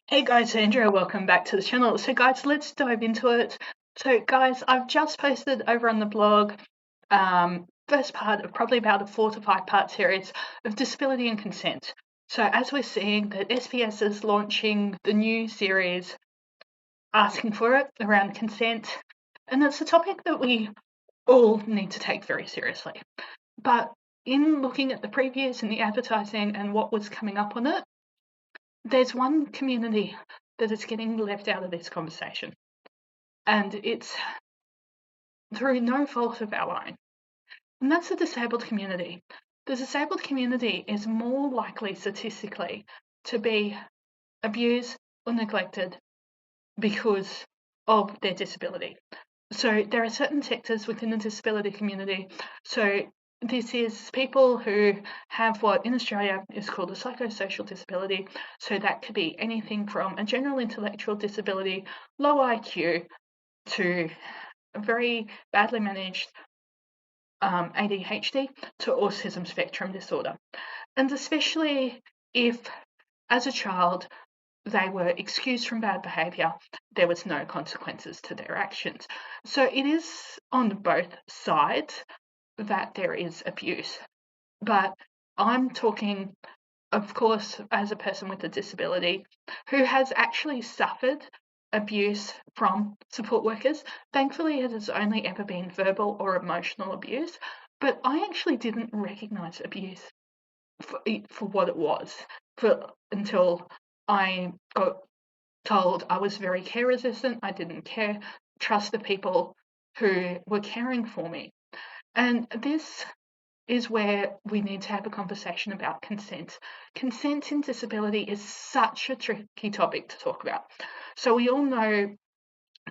Hey guys, Andrea, welcome back to the channel. So guys, let's dive into it. So guys, I've just posted over on the blog first part of probably about a 4 to 5 part series of disability and consent. So as we're seeing that SBS is launching the new series asking for it around consent, and it's a topic that we all need to take very seriously. But in looking at the previews and the advertising and what was coming up on it, there's one community that is getting left out of this conversation, and it's through no fault of our own, and that's the disabled community. The disabled community is more likely statistically to be abused or neglected because of their disability. So there are certain sectors within the disability community. So this is people who have what in Australia is called a psychosocial disability. So that could be anything from a general intellectual disability, low IQ, to a very badly managed ADHD, to autism spectrum disorder. And especially if, as a child, they were excused from bad behaviour, there was no consequences to their actions. So it is on both sides that there is abuse. But I'm talking, of course, as a person with a disability who has actually suffered abuse from support workers. Thankfully, it has only ever been verbal or emotional abuse, but I actually didn't recognise abuse for what it was until I got told I was very care resistant. I didn't trust the people who were caring for me. And this is where we need to have a conversation about consent. Consent in disability is such a tricky topic to talk about. So we all know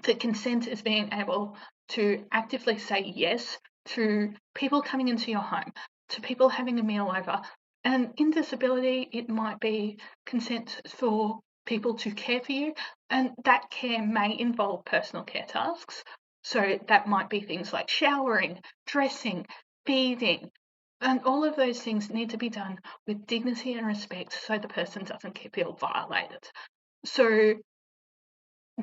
that consent is being able to actively say yes to people coming into your home, to people having a meal over. And in disability, it might be consent for people to care for you, and that care may involve personal care tasks. So that might be things like showering, dressing, feeding, and all of those things need to be done with dignity and respect so the person doesn't feel violated. So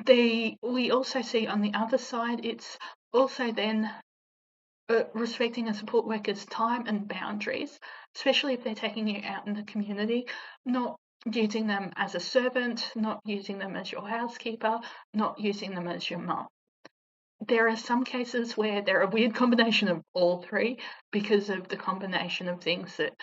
we also see on the other side, it's also then respecting a support worker's time and boundaries, especially if they're taking you out in the community, not using them as a servant, not using them as your housekeeper, not using them as your mum. There are some cases where they're a weird combination of all three because of the combination of things that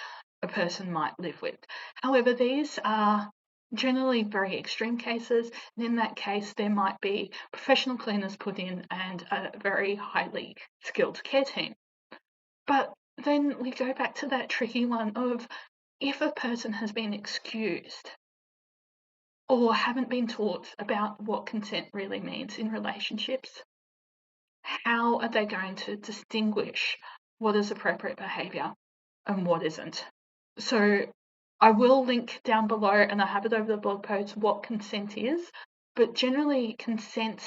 a person might live with. However, these are generally very extreme cases, and in that case, there might be professional cleaners put in and a very highly skilled care team. But then we go back to that tricky one of if a person has been excused or haven't been taught about what consent really means in relationships, how are they going to distinguish what is appropriate behaviour and what isn't? So I will link down below, and I have it over the blog post, what consent is. But generally, consent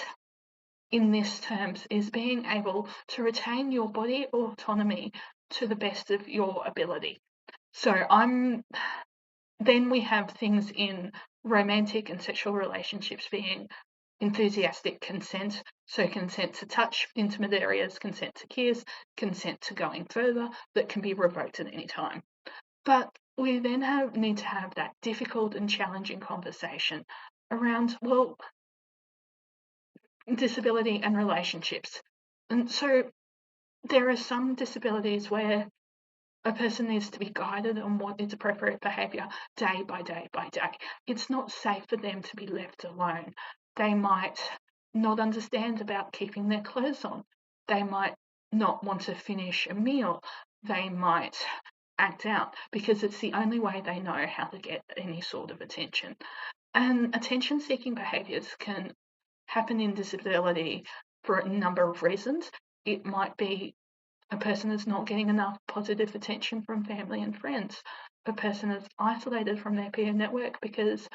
in this terms is being able to retain your body autonomy to the best of your ability. So then we have things in romantic and sexual relationships being enthusiastic consent, so consent to touch intimate areas, consent to kiss, consent to going further, that can be revoked at any time. But we then need to have that difficult and challenging conversation around, well, disability and relationships. And so there are some disabilities where a person needs to be guided on what is appropriate behaviour day by day by day. It's not safe for them to be left alone. They might not understand about keeping their clothes on. They might not want to finish a meal. They might act out because it's the only way they know how to get any sort of attention. And attention-seeking behaviours can happen in disability for a number of reasons. It might be a person is not getting enough positive attention from family and friends. A person is isolated from their peer network because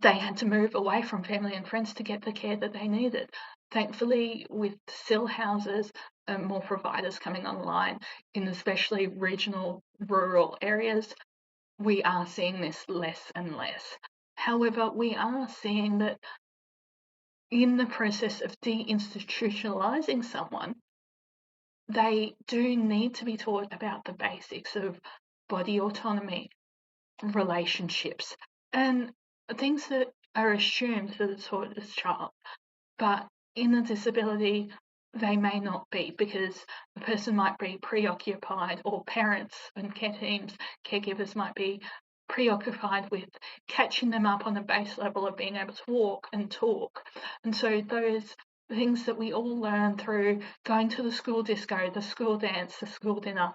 they had to move away from family and friends to get the care that they needed. Thankfully, with SIL houses and more providers coming online in especially regional rural areas, we are seeing this less and less. However, we are seeing that in the process of deinstitutionalizing someone, they do need to be taught about the basics of body autonomy, relationships, and things that are assumed that are taught as a child. But in a disability, they may not be, because the person might be preoccupied, or parents and care teams, caregivers might be preoccupied with catching them up on the base level of being able to walk and talk. And so those things that we all learn through going to the school disco, the school dance, the school dinner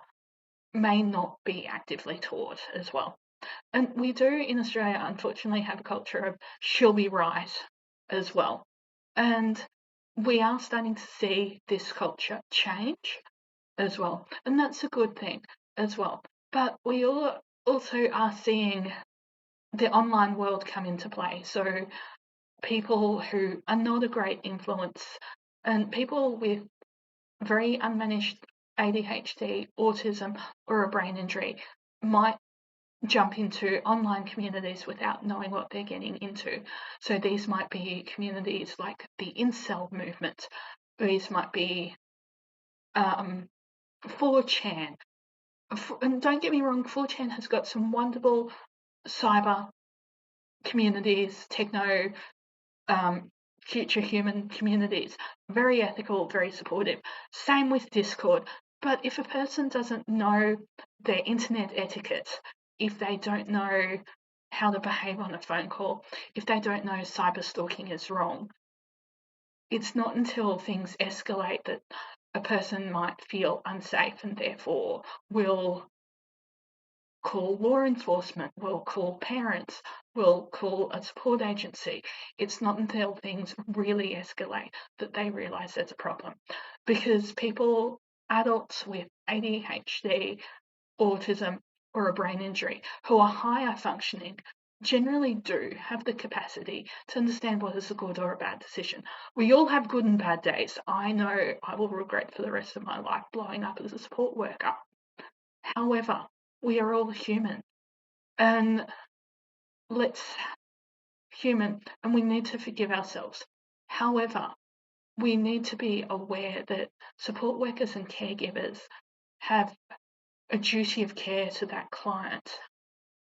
may not be actively taught as well. And we do in Australia, unfortunately, have a culture of she'll be right as well. And we are starting to see this culture change as well. And that's a good thing as well. But we all also are seeing the online world come into play. So people who are not a great influence, and people with very unmanaged ADHD, autism, or a brain injury might jump into online communities without knowing what they're getting into. So these might be communities like the incel movement. These might be 4chan. And don't get me wrong, 4chan has got some wonderful cyber communities, techno, future human communities, very ethical, very supportive. Same with Discord. But if a person doesn't know their internet etiquette, if they don't know how to behave on a phone call, if they don't know cyber stalking is wrong, it's not until things escalate that a person might feel unsafe and therefore will call law enforcement, will call parents, will call a support agency. It's not until things really escalate that they realise there's a problem. Because people, adults with ADHD, autism, or a brain injury who are higher functioning generally do have the capacity to understand what is a good or a bad decision. We all have good and bad days. I know I will regret for the rest of my life blowing up as a support worker. However, we are all human, and let's human, and we need to forgive ourselves. However, we need to be aware that support workers and caregivers have a duty of care to that client,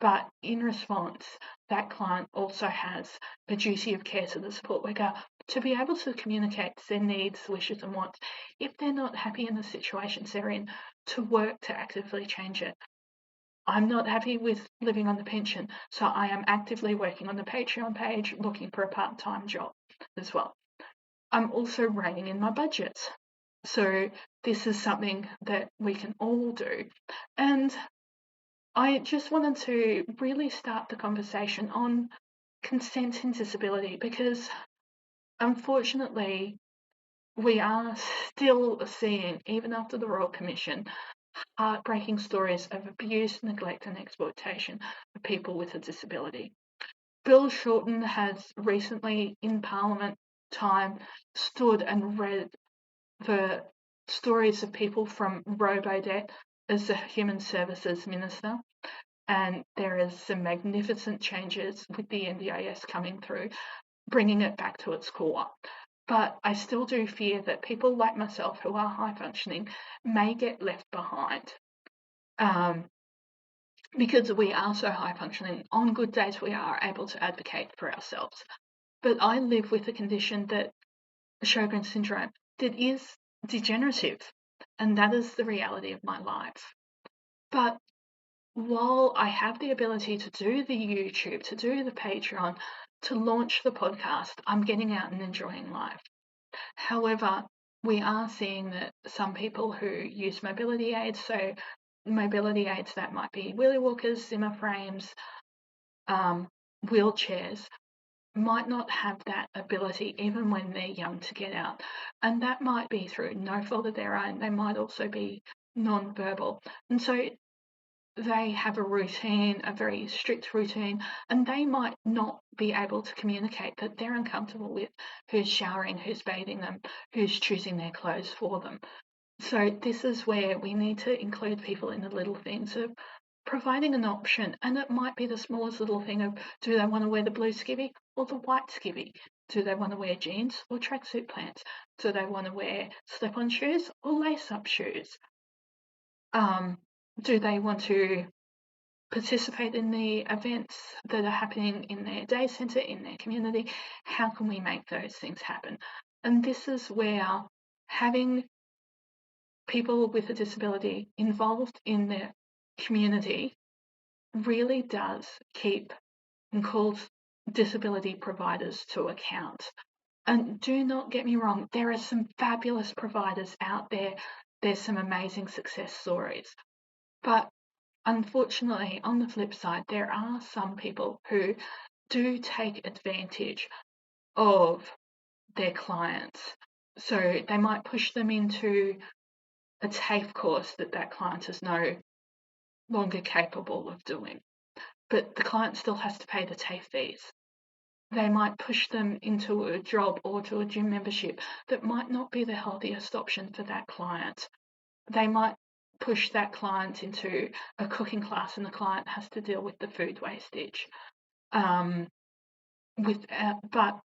but in response, that client also has a duty of care to the support worker to be able to communicate their needs, wishes, and wants. If they're not happy in the situations they're in, to work to actively change it. I'm not happy with living on the pension, so I am actively working on the Patreon page looking for a part-time job as well. I'm also reining in my budgets. So this is something that we can all do. And I just wanted to really start the conversation on consent and disability, because unfortunately we are still seeing, even after the Royal Commission, heartbreaking stories of abuse, neglect, and exploitation of people with a disability. Bill Shorten has recently, in Parliament time, stood and read the stories of people from Robodebt as the Human Services Minister, and there is some magnificent changes with the NDIS coming through, bringing it back to its core. But I still do fear that people like myself who are high functioning may get left behind, because we are so high functioning. On good days, we are able to advocate for ourselves. But I live with a condition that Sjogren's syndrome that is degenerative, and that is the reality of my life. But while I have the ability to do the YouTube, to do the Patreon, to launch the podcast, I'm getting out and enjoying life. However, we are seeing that some people who use mobility aids, so mobility aids that might be wheelie walkers, Zimmer frames, wheelchairs, might not have that ability even when they're young to get out. And that might be through no fault of their own. They might also be non-verbal. And so they have a routine, a very strict routine, and they might not be able to communicate that they're uncomfortable with who's showering, who's bathing them, who's choosing their clothes for them. So this is where we need to include people in the little things of providing an option, and it might be the smallest little thing of, do they want to wear the blue skivvy or the white skivvy? Do they want to wear jeans or tracksuit pants? Do they want to wear slip-on shoes or lace-up shoes? Do they want to participate in the events that are happening in their day centre, in their community? How can we make those things happen? And this is where having people with a disability involved in their community really does keep and calls disability providers to account. And do not get me wrong, there are some fabulous providers out there. There's some amazing success stories. But unfortunately, on the flip side, there are some people who do take advantage of their clients. So they might push them into a TAFE course that that client is no longer capable of doing, but the client still has to pay the TAFE fees. They might push them into a job or to a gym membership that might not be the healthiest option for that client. They might push that client into a cooking class and the client has to deal with the food wastage. But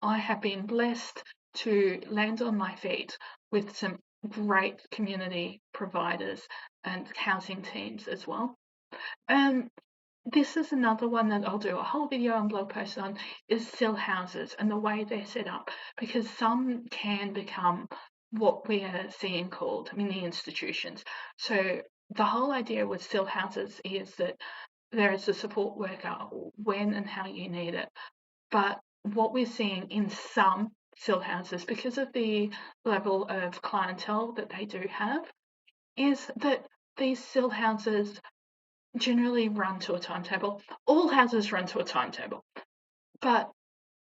I have been blessed to land on my feet with some great community providers and housing teams as well. This is another one that I'll do a whole video and blog post on, is SIL houses and the way they're set up, because some can become what we are seeing called mini institutions. So the whole idea with SIL houses is that there is a support worker when and how you need it. But what we're seeing in some SIL houses, because of the level of clientele that they do have, is that these SIL houses generally run to a timetable. All houses run to a timetable, but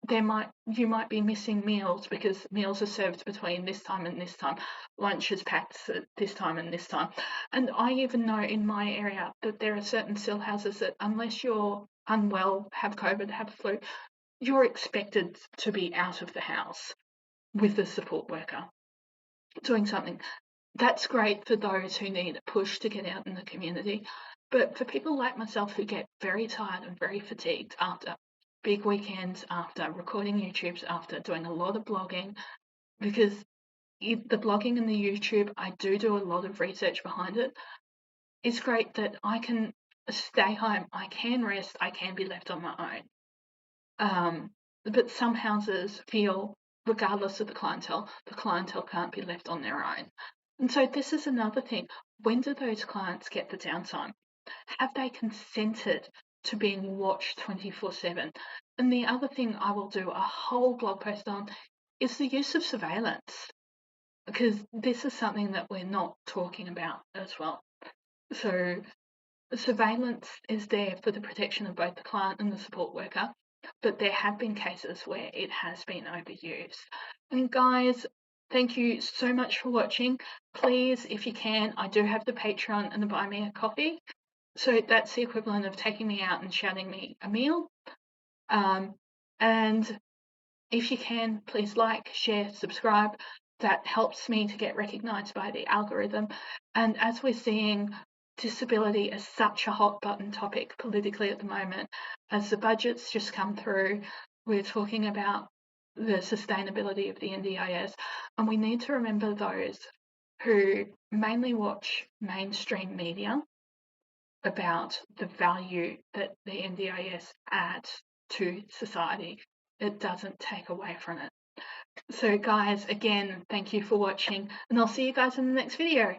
you might be missing meals because meals are served between this time and this time. Lunch is packed at this time and this time. And I even know in my area that there are certain SIL houses that unless you're unwell, have COVID, have flu, you're expected to be out of the house with a support worker doing something. That's great for those who need a push to get out in the community. But for people like myself who get very tired and very fatigued after big weekends, after recording YouTubes, after doing a lot of blogging, because the blogging and the YouTube, I do a lot of research behind it. It's great that I can stay home, I can rest, I can be left on my own. But some houses feel, regardless of the clientele can't be left on their own. And so this is another thing. When do those clients get the downtime? Have they consented to being watched 24/7? And the other thing I will do a whole blog post on is the use of surveillance, because this is something that we're not talking about as well. So surveillance is there for the protection of both the client and the support worker, but there have been cases where it has been overused. And guys, thank you so much for watching. Please, if you can, I do have the Patreon and the Buy Me a Coffee. So that's the equivalent of taking me out and shouting me a meal. And if you can, please like, share, subscribe. That helps me to get recognised by the algorithm. And as we're seeing, disability is such a hot button topic politically at the moment. As the budget's just come through, we're talking about the sustainability of the NDIS, and we need to remember those who mainly watch mainstream media about the value that the NDIS adds to society. It doesn't take away from it. So guys, again, thank you for watching, and I'll see you guys in the next video.